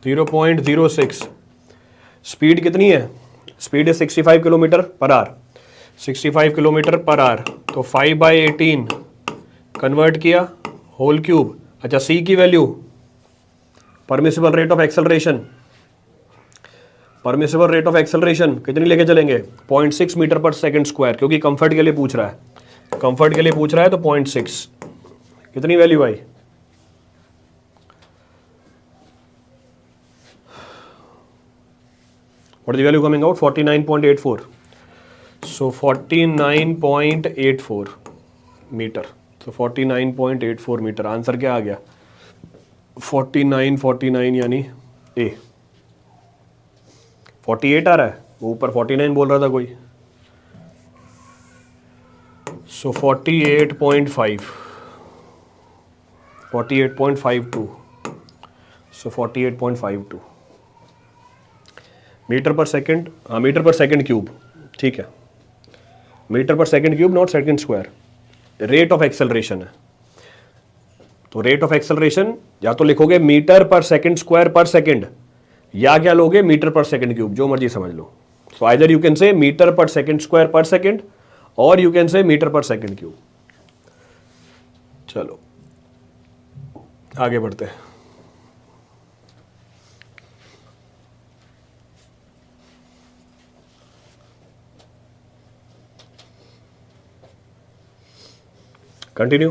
0.06। स्पीड कितनी है? स्पीड है 65 kilometre per our. 65 kilometre per our, तो 5/18 कन्वर्ट किया होल क्यूब। अच्छा, सी की value, permissible rate of acceleration. Permissible rate of acceleration कितनी लेके चलेंगे? 0.6 मीटर पर सेकंड स्क्वायर, क्योंकि कंफर्ट के लिए पूछ रहा है। कंफर्ट के लिए पूछ रहा है तो 0.6। कितनी वैल्यू आई? What is the value coming out? 49.84. So 49.84 metre. तो 49.84 मीटर। आंसर क्या आ गया? 49 यानी ए। 48 आ रहा है, वो ऊपर 49 बोल रहा था कोई। सो 48.5, 48.52। सो 48.52 मीटर पर सेकंड। हाँ, मीटर पर सेकंड क्यूब, ठीक है। Metre per second cube, not second square. Rate of acceleration है, तो रेट ऑफ एक्सेलरेशन या तो लिखोगे metre per second square per second, या क्या लोगे? मीटर पर सेकंड क्यूब, जो मर्जी समझ लो। So either you can say metre per second square per second, और you can say metre per second cube. चलो आगे बढ़ते हैं। कंटिन्यू।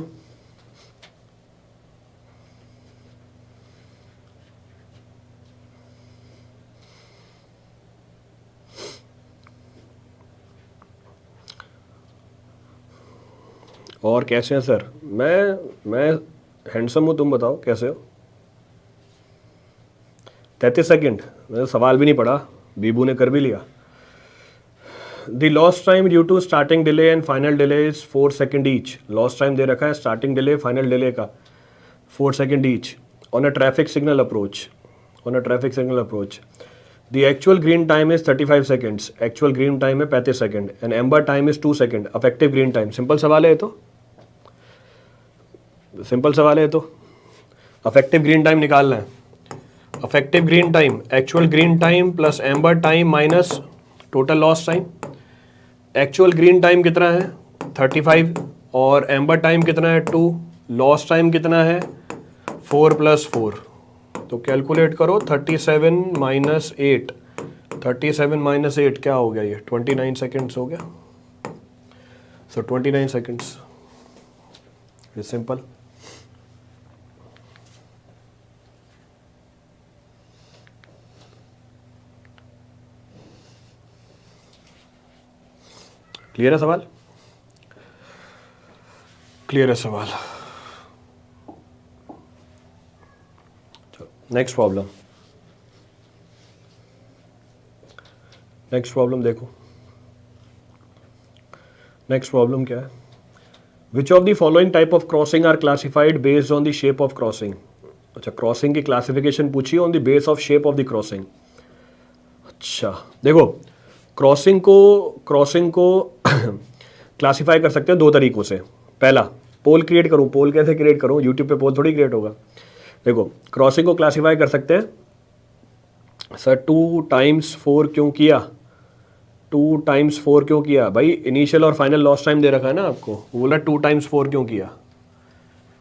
और कैसे हैं सर? मैं हैंडसम हूँ, तुम बताओ कैसे हो? 33 सेकेंड, मैंने सवाल भी नहीं पढ़ा, बीबू ने कर भी लिया। The lost time due to starting delay and final delay is 4 second each. Lost time दे रखा है स्टार्टिंग डिले फाइनल डिले का 4 second each on a traffic signal approach. On a traffic signal approach the actual green time is 35 seconds, actual green time है 35 second, and amber time is 2 second, effective green time. Simple सवाल है ये तो, सिंपल सवाल है ये तो। अफेक्टिव ग्रीन टाइम निकालना है। Affective green time, actual green time plus amber time minus total loss time. Actual green time कितना है 35 और एम्बर टाइम कितना है 2, लॉस टाइम कितना है 4 + 4। तो कैलकुलेट करो 37 - 8, 37 - 8 क्या हो गया, ये 29 सेकेंड्स हो गया। So 29 seconds is simple. Clear है सवाल, क्लियर है सवाल। नेक्स्ट प्रॉब्लम, नेक्स्ट प्रॉब्लम देखो। नेक्स्ट प्रॉब्लम क्या है, which of the following type of crossing are classified based on the shape of crossing. अच्छा, क्रॉसिंग की क्लासिफिकेशन पूछी on the base of shape of the crossing. अच्छा देखो, क्रॉसिंग को क्लासिफाई कर सकते हैं दो तरीकों से। पहला, पोल क्रिएट करूं, पोल कैसे क्रिएट करूं, यूट्यूब पे पोल थोड़ी क्रिएट होगा। देखो, क्रॉसिंग को क्लासिफाई कर सकते हैं, सर 2 × 4 क्यों किया, 2 × 4 क्यों किया भाई, इनिशियल और फाइनल लॉस टाइम दे रखा है ना आपको, बोला 2 × 4 क्यों किया।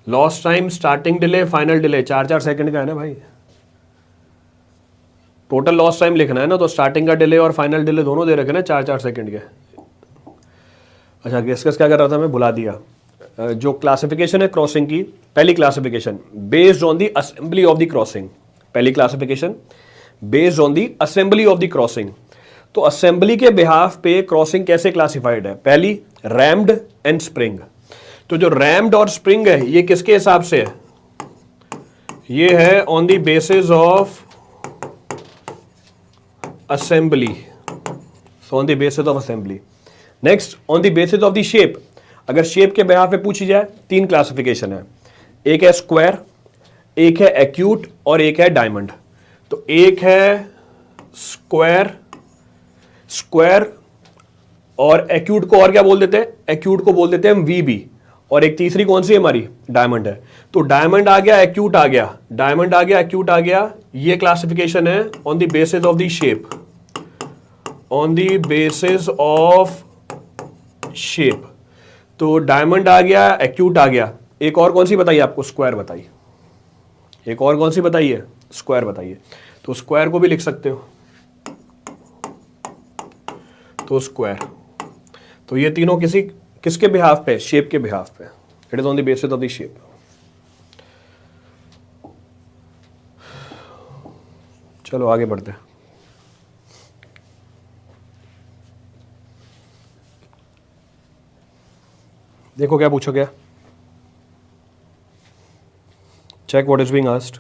Loss time, starting delay, final delay 4-4 second का है ना भाई। टोटल लॉस टाइम लिखना है ना, तो स्टार्टिंग का डिले और फाइनल डिले दोनों दे रखे ना 4-4 सेकंड के। अच्छा, डिस्कस क्या कर रहा था मैं, भुला दिया। जो क्लासिफिकेशन है क्रॉसिंग की, पहली classification based on the assembly of the crossing. पहली classification based on the assembly of the crossing. तो असेंबली के बिहाफ पे क्रॉसिंग कैसे क्लासिफाइड है, पहली रैम्ड एंड स्प्रिंग। तो जो रैम्ड और स्प्रिंग है ये किसके हिसाब से है, ये है on the basis of assembly, so on the basis of assembly. Next, on the basis of the shape. अगर शेप के बिहाफ पे पूछी जाए, 3 क्लासिफिकेशन है, एक है स्क्वायर, एक है एक्यूट और एक है डायमंड। तो एक है स्क्वायर, स्क्वायर और एक्यूट को और क्या बोल देते हैं, एक्यूट को बोल देते हैं हम वीबी, और एक तीसरी कौन सी है हमारी, डायमंड है। तो डायमंड आ गया, एक्यूट आ गया, डायमंड आ गया, एक्यूट आ गया, ये क्लासिफिकेशन है on the basis of the shape, on the basis of shape. तो डायमंड आ गया, एक्यूट आ गया, एक और कौन सी बताइए आपको, स्क्वायर बताइए, एक और कौन सी बताइए, स्क्वायर बताइए। तो स्क्वायर को भी लिख सकते हो, तो स्क्वायर। तो ये तीनों किसके बिहाफ पे, शेप के बिहाफ पे, it is on the basis of the shape. चलो आगे बढ़ते हैं। देखो क्या पूछा गया, check what is being asked.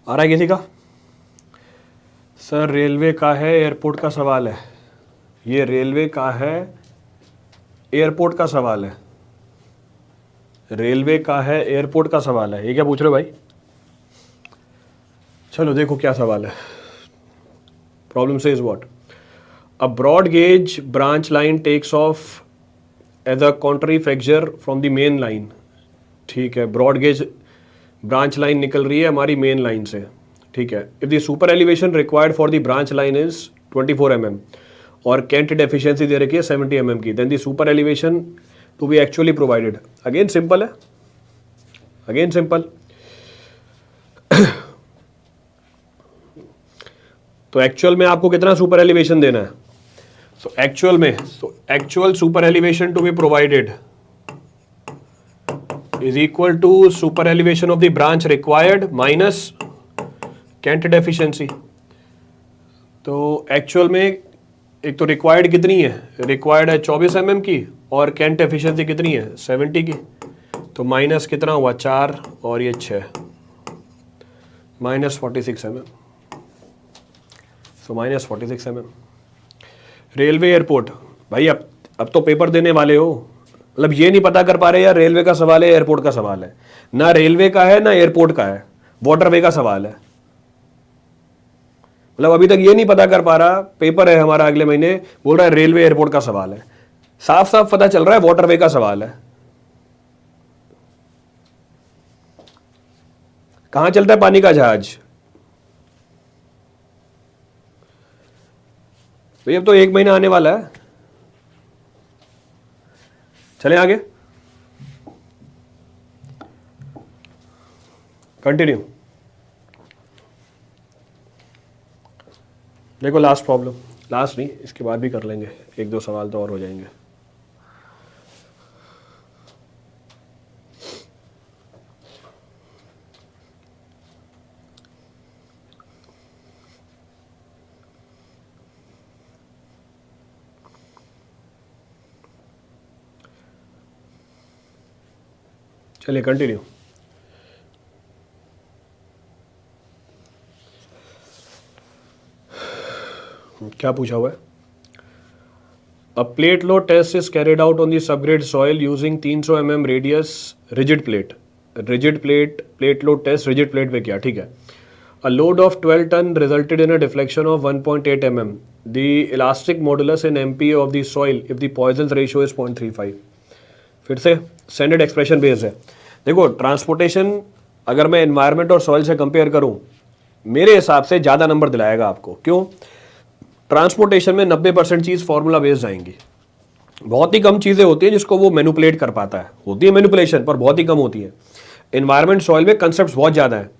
आ रहा है किसी का, सर रेलवे का है, एयरपोर्ट का सवाल है, ये रेलवे का है, एयरपोर्ट का सवाल है, रेलवे का है, एयरपोर्ट का सवाल है, ये क्या पूछ रहे हो भाई। चलो देखो क्या सवाल है, problem says what, a broad gauge branch line takes off as a country fracture from the main line. ठीक है, ब्रॉड गेज ब्रांच लाइन निकल रही है हमारी मेन लाइन से, ठीक है। If the super elevation required for the branch line is 24 mm और कैंट डेफिशिएंसी दे रखी है 70 mm की, then the super elevation to be actually provided. Again simple है, अगेन सिंपल। तो एक्चुअल में आपको कितना सुपर एलिवेशन देना है, So actual super elevation to be provided is equal to super elevation of the branch required minus Kent deficiency. तो एक्चुअल में एक तो रिक्वायर्ड कितनी है, रिक्वायर्ड है 24 mm की और Kent एफिशिएंसी कितनी है 70 की, तो माइनस कितना हुआ 4 और ये 6, minus 46 mm. So minus 46 mm. Railway airport, भाई अब तो पेपर देने वाले हो, मतलब ये नहीं पता कर पा रहे यार रेलवे का सवाल है एयरपोर्ट का सवाल है, ना रेलवे का है ना एयरपोर्ट का है, वाटरवे का सवाल है। मतलब अभी तक ये नहीं पता कर पा रहा, पेपर है हमारा अगले महीने, बोल रहा है रेलवे एयरपोर्ट का सवाल है, साफ साफ पता चल रहा है वाटरवे का सवाल है। कहां चलता है पानी का जहाज? तो अब तो 1 महीना आने वाला है। चलें आगे, कंटिन्यू। देखो लास्ट प्रॉब्लम, लास्ट नहीं इसके बाद भी कर लेंगे, 1-2 सवाल तो और हो जाएंगे। चलिए कंटिन्यू। क्या पूछा हुआ है? A plate load test is carried out on the subgrade soil using 300 mm radius rigid plate. Plate load test rigid plate पे किया, ठीक है। A load of 12 ton resulted in a deflection of 1.8 mm। The elastic modulus in MP of the soil if the Poisson ratio is 0.35। फिर से स्टैंडर्ड एक्सप्रेशन बेस्ड है। देखो ट्रांसपोर्टेशन अगर मैं एनवायरनमेंट और सॉइल से कंपेयर करूं, मेरे हिसाब से ज़्यादा नंबर दिलाएगा आपको। क्यों? ट्रांसपोर्टेशन में 90% चीज़ फॉर्मूला बेस्ड आएंगी, बहुत ही कम चीज़ें होती हैं जिसको वो मैनिपुलेट कर पाता है, होती है मैनिपुलेशन पर बहुत ही कम होती है। एनवायरनमेंट सॉइल में कंसेप्ट बहुत ज़्यादा है,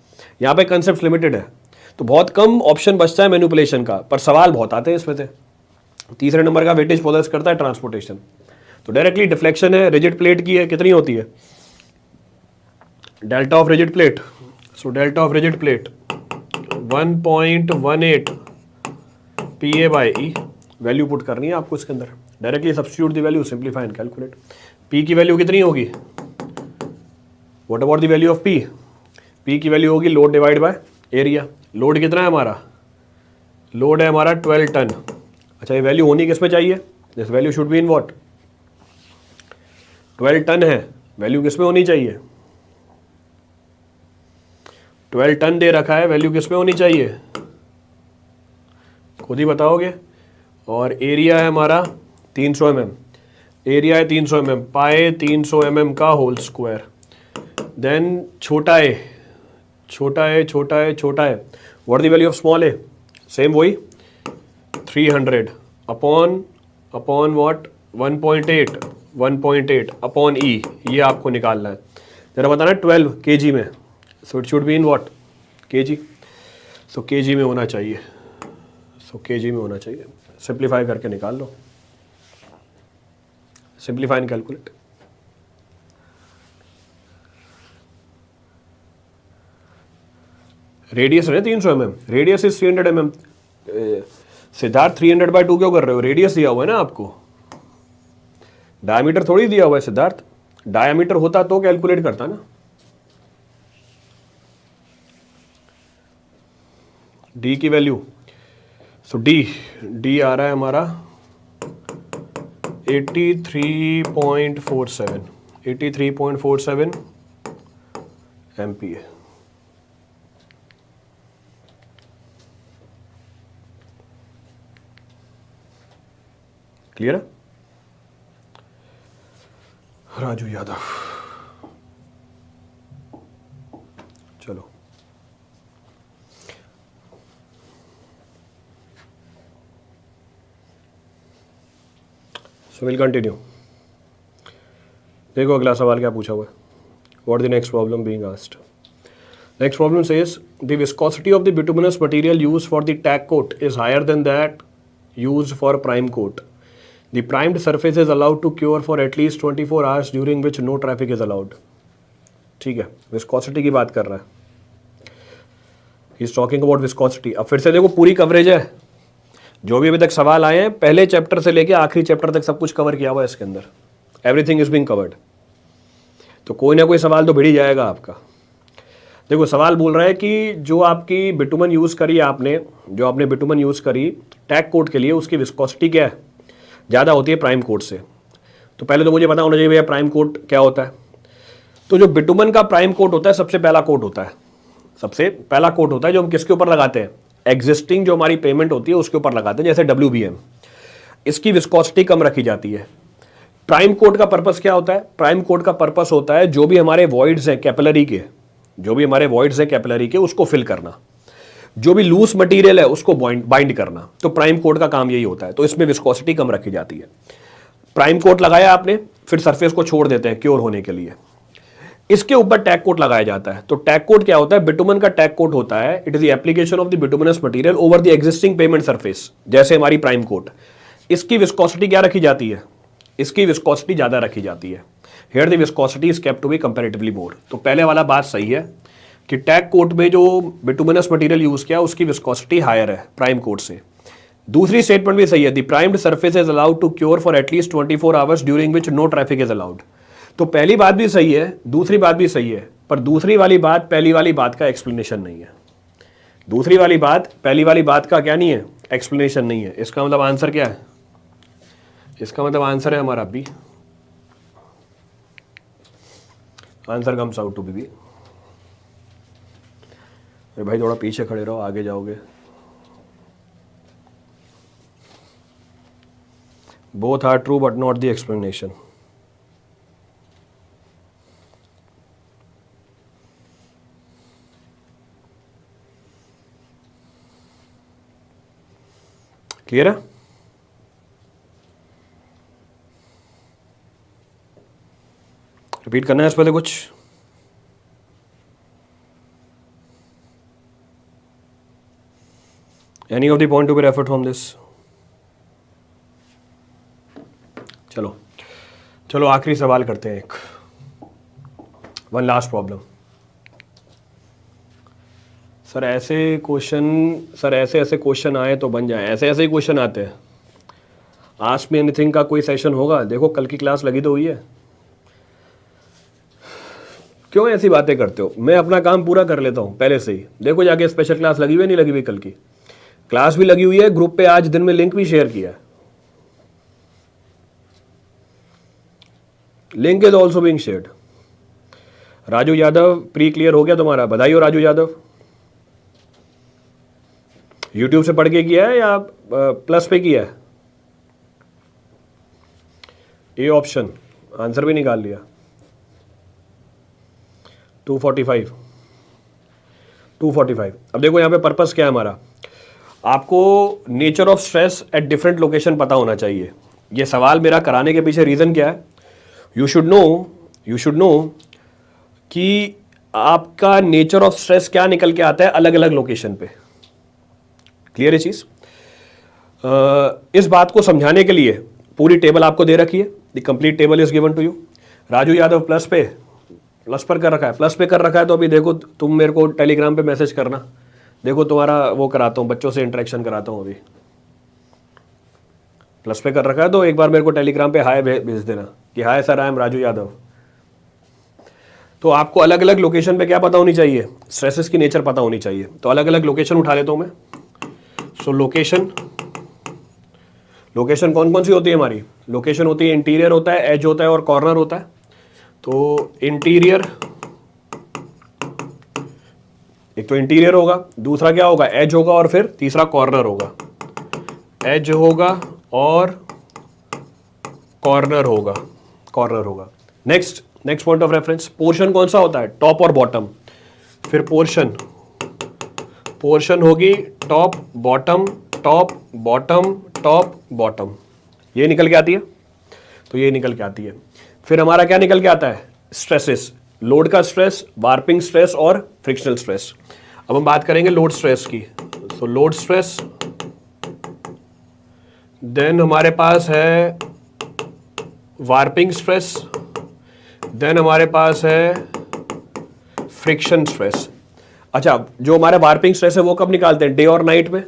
यहाँ पे कंसेप्ट लिमिटेड है, तो बहुत कम ऑप्शन बचता है मैनिपुलेशन का, पर सवाल बहुत आते हैं इसमें से। तीसरे नंबर का वेटेज पोजेस करता है ट्रांसपोर्टेशन। तो डायरेक्टली डिफ्लेक्शन है, रिजिड प्लेट की है, कितनी होती है delta of rigid plate. So delta of rigid plate 1.18 PA by E, value put करनी है आपको इसके अंदर, directly substitute the value, simplify and calculate. P की वैल्यू कितनी होगी, what about the value of P? P की वैल्यू होगी load divide by area. Load कितना है हमारा? लोड है हमारा 12 टन। अच्छा, ये वैल्यू होनी किस में चाहिए? This value should be in what? 12 ton है, वैल्यू किस में होनी चाहिए? 12 टन दे रखा है, वैल्यू किस में होनी चाहिए? खुद ही बताओगे। और एरिया है हमारा 300 mm, एरिया है 300 mm, पाए 300 mm का होल स्क्वायर। देन छोटा है, छोटा है, छोटा है, छोटा है, what the value of small है? सेम वही 300 अपॉन व्हाट 1.8 अपॉन ई, ये आपको निकालना है। जरा बताना 12 kg में, so it should be in what kg। So kg में होना चाहिए, सो kg में होना चाहिए। सिंप्लीफाई करके निकाल लो, सिंप्लीफाई एंड कैलकुलेट। रेडियस है 300 mm, radius is 300 mm। Siddharth 300/2 क्यों कर रहे हो? रेडियस दिया हुआ है ना आपको, डायमीटर थोड़ी दिया हुआ है सिद्धार्थ। डायमीटर होता तो कैलकुलेट करता ना। डी की वैल्यू, सो डी आ रहा है हमारा 83.47 MPa। क्लियर है? राजू यादव, चलो सो विल कंटिन्यू। देखो अगला सवाल क्या पूछा हुआ है, what the next problem being asked. Next problem says the viscosity of the bituminous material used for the tack coat is higher than that used for prime coat. The primed surface is allowed to cure for at least 24 hours during which no traffic is allowed. ठीक है, विस्कोसिटी की बात कर रहा है, he is talking about viscosity. अब फिर से देखो पूरी कवरेज है, जो भी अभी तक सवाल आए हैं पहले चैप्टर से लेके आखिरी चैप्टर तक सब कुछ कवर किया हुआ है इसके अंदर, एवरीथिंग इज बीइंग कवर्ड। तो कोई ना कोई सवाल तो भिड़ ही जाएगा आपका। देखो सवाल बोल रहा है कि जो आपकी बिटुमन यूज़ करी आपने, जो आपने बिटुमन यूज़ करी टैग कोट के लिए, उसकी विस्कोसिटी क्या है, ज़्यादा होती है प्राइम कोट से। तो पहले तो मुझे पता होना चाहिए भैया प्राइम कोट क्या होता है। तो जो बिटुमन का प्राइम कोट होता है सबसे पहला कोट होता है, सबसे पहला कोट होता है जो हम किसके ऊपर लगाते हैं, एग्जिस्टिंग जो हमारी पेमेंट होती है उसके ऊपर लगाते हैं, जैसे WBM। इसकी विस्कोसिटी कम रखी जाती है। प्राइम कोट का पर्पस क्या होता है, प्राइम कोट का पर्पस होता है जो भी हमारे वॉइड्स हैं कैपिलरी के, जो भी हमारे वॉइड्स हैं कैपिलरी के उसको फिल करना, जो भी लूज मटेरियल है उसको बाइंड करना। तो प्राइम कोट का काम यही होता है। तो इसमें विस्कोसिटी कम रखी जाती है। प्राइम कोट लगाया आपने, फिर सरफेस को छोड़ देते हैं क्योर होने के लिए, इसके ऊपर टैग कोट लगाया जाता है। तो टैग कोट क्या होता है, बिटुमन का टैग कोट होता है, it is the application of the bituminous material over the existing payment surface, जैसे हमारी प्राइम कोट। इसकी विस्कोसिटी क्या रखी जाती है, इसकी विस्कोसिटी ज्यादा रखी जाती है। Here the viscosity is kept to be comparatively more. तो पहले वाला बात सही है कि टैग कोट में जो बिटुमिनस मटेरियल यूज किया उसकी विस्कोसिटी हायर है प्राइम कोट से। दूसरी स्टेटमेंट भी सही है, the primed surface is allowed to cure for at least 24 hours during which no traffic is allowed. तो पहली बात भी सही है, दूसरी बात भी सही है, पर दूसरी वाली बात पहली वाली बात का एक्सप्लेनेशन नहीं है। दूसरी वाली बात पहली वाली बात का क्या नहीं है, एक्सप्लेनेशन नहीं है। इसका मतलब आंसर क्या है, इसका मतलब आंसर है हमारा B, answer comes out to be. अरे भाई थोड़ा पीछे खड़े रहो, आगे जाओगे। Both are true but not the explanation. Clear है? रिपीट करना है इस पर कुछ? Any of the point to be referred from this? चलो चलो आखिरी सवाल करते हैं एक, वन लास्ट प्रॉब्लम। सर ऐसे क्वेश्चन, सर ऐसे ऐसे क्वेश्चन आए तो बन जाए, ऐसे ऐसे ही क्वेश्चन आते हैं। आस्क मी एनीथिंग का कोई सेशन होगा? देखो कल की क्लास लगी तो हुई है, क्यों ऐसी बातें करते हो? मैं अपना काम पूरा कर लेता हूँ पहले से ही। देखो जाके स्पेशल क्लास लगी हुई नहीं लगी हुई, कल की क्लास भी लगी हुई है, ग्रुप पे आज दिन में लिंक भी शेयर किया है। Link is also being shared. Raju Yadav pre clear हो गया तुम्हारा, बधाई हो राजू यादव। यूट्यूब से पढ़ के किया है या प्लस पे किया है? ए ऑप्शन, आंसर भी निकाल लिया। 245। अब देखो यहाँ पे पर्पस क्या है हमारा, आपको nature of stress at different location पता होना चाहिए। ये सवाल मेरा कराने के पीछे रीज़न क्या है, यू शुड नो कि आपका नेचर ऑफ स्ट्रेस क्या निकल के आता है अलग अलग लोकेशन पे। क्लियर है चीज़? इस बात को समझाने के लिए पूरी टेबल आपको दे रखी है, the complete table is given to you. Raju Yadav plus पर कर रखा है, प्लस पे कर रखा है तो अभी देखो तुम मेरे को टेलीग्राम पे मैसेज करना, देखो तुम्हारा वो कराता हूँ, बच्चों से इंटरेक्शन कराता हूँ। अभी प्लस पे कर रखा है तो एक बार मेरे को टेलीग्राम पे हाय भेज देना कि hi sir I am Raju Yadav. तो आपको अलग अलग लोकेशन पे क्या पता होनी चाहिए, स्ट्रेसेस की नेचर पता होनी चाहिए। तो अलग अलग लोकेशन उठा लेता हूँ मैं। सो लोकेशन कौन कौन सी होती है हमारी? लोकेशन होती है, इंटीरियर होता है, एज होता है और कॉर्नर होता है। तो इंटीरियर, एक तो इंटीरियर होगा, दूसरा क्या होगा, एज होगा, और फिर तीसरा कॉर्नर होगा। एज होगा और कॉर्नर होगा। Next point of reference, portion कौन सा होता है, टॉप और बॉटम। फिर पोर्शन होगी टॉप बॉटम, ये निकल के आती है। तो ये निकल के आती है। फिर हमारा क्या निकल के आता है, स्ट्रेसेस, लोड का स्ट्रेस, वार्पिंग स्ट्रेस और फ्रिक्शनल स्ट्रेस। अब हम बात करेंगे लोड स्ट्रेस की। सो लोड स्ट्रेस, देन हमारे पास है वार्पिंग स्ट्रेस, देन हमारे पास है फ्रिक्शन स्ट्रेस। अच्छा, जो हमारा वार्पिंग स्ट्रेस है वो कब निकालते हैं, डे और नाइट में?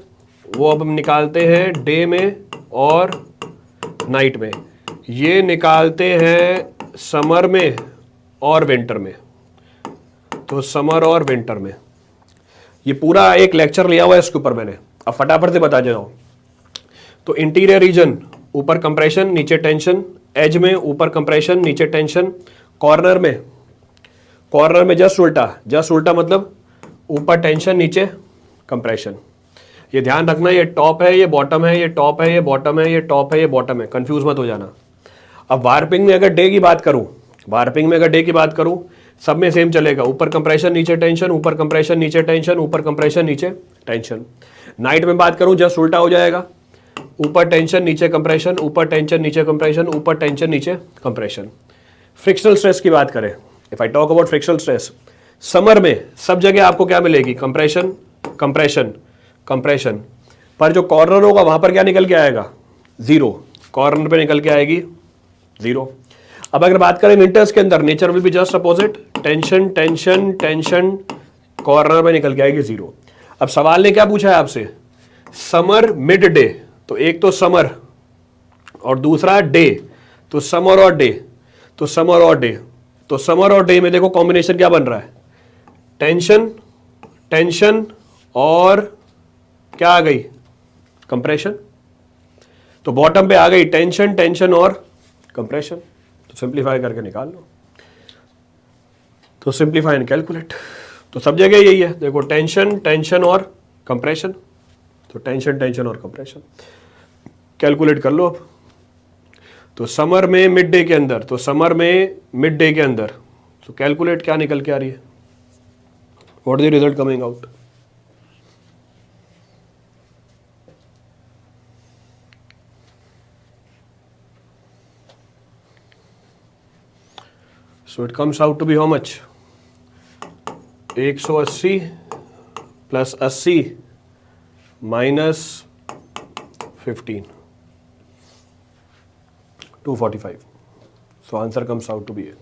वो अब हम निकालते हैं डे में और नाइट में। ये निकालते हैं समर में और विंटर में। तो समर और विंटर में ये पूरा एक लेक्चर लिया हुआ है इसके ऊपर मैंने, अब फटाफट से बता देता हूं। तो इंटीरियर रीजन ऊपर कंप्रेशन नीचे टेंशन, एज में ऊपर कंप्रेशन नीचे टेंशन, कॉर्नर में जस्ट उल्टा मतलब ऊपर टेंशन नीचे कंप्रेशन। ये ध्यान रखना, ये टॉप है ये बॉटम है, ये टॉप है ये बॉटम है, ये टॉप है ये बॉटम है, कंफ्यूज मत हो जाना। अब वार्पिंग में अगर डे की बात करूं, सब में सेम चलेगा, ऊपर कंप्रेशन नीचे टेंशन, ऊपर कंप्रेशन नीचे टेंशन, ऊपर कंप्रेशन नीचे टेंशन। नाइट में बात करूं जस्ट उल्टा हो जाएगा, ऊपर टेंशन नीचे कंप्रेशन, ऊपर टेंशन नीचे कंप्रेशन, ऊपर टेंशन नीचे कंप्रेशन। फ्रिक्शनल स्ट्रेस की बात करें, if I talk about frictional stress, summer में सब जगह आपको क्या मिलेगी, कंप्रेशन कंप्रेशन कंप्रेशन, पर जो कॉर्नर होगा वहां पर क्या निकल के आएगा, जीरो, कॉर्नर पे निकल के आएगी जीरो। अब अगर बात करें विंटर्स के अंदर, nature will be just opposite, tension tension tension, corner पे निकल के आएगी जीरो। अब सवाल ने क्या पूछा है आपसे, समर मिड डे, तो एक तो समर और दूसरा डे, तो समर और डे, तो समर और डे, तो समर और डे में देखो कॉम्बिनेशन क्या बन रहा है, टेंशन टेंशन और क्या आ गई, कंप्रेशन। तो बॉटम पे आ गई टेंशन टेंशन और कंप्रेशन। तो सिंप्लीफाई करके निकाल लो, तो सिंप्लीफाई एंड कैलकुलेट। तो सब जगह यही है, देखो टेंशन टेंशन और कंप्रेशन, तो टेंशन टेंशन और कंप्रेशन, कैलकुलेट कर लो अब। तो समर में मिड डे के अंदर, तो समर में मिड डे के अंदर, तो कैलकुलेट क्या निकल के आ रही है, what is the result coming out. So it comes out to be how much? 180 plus 80 minus 15, 245. So answer comes out to be A.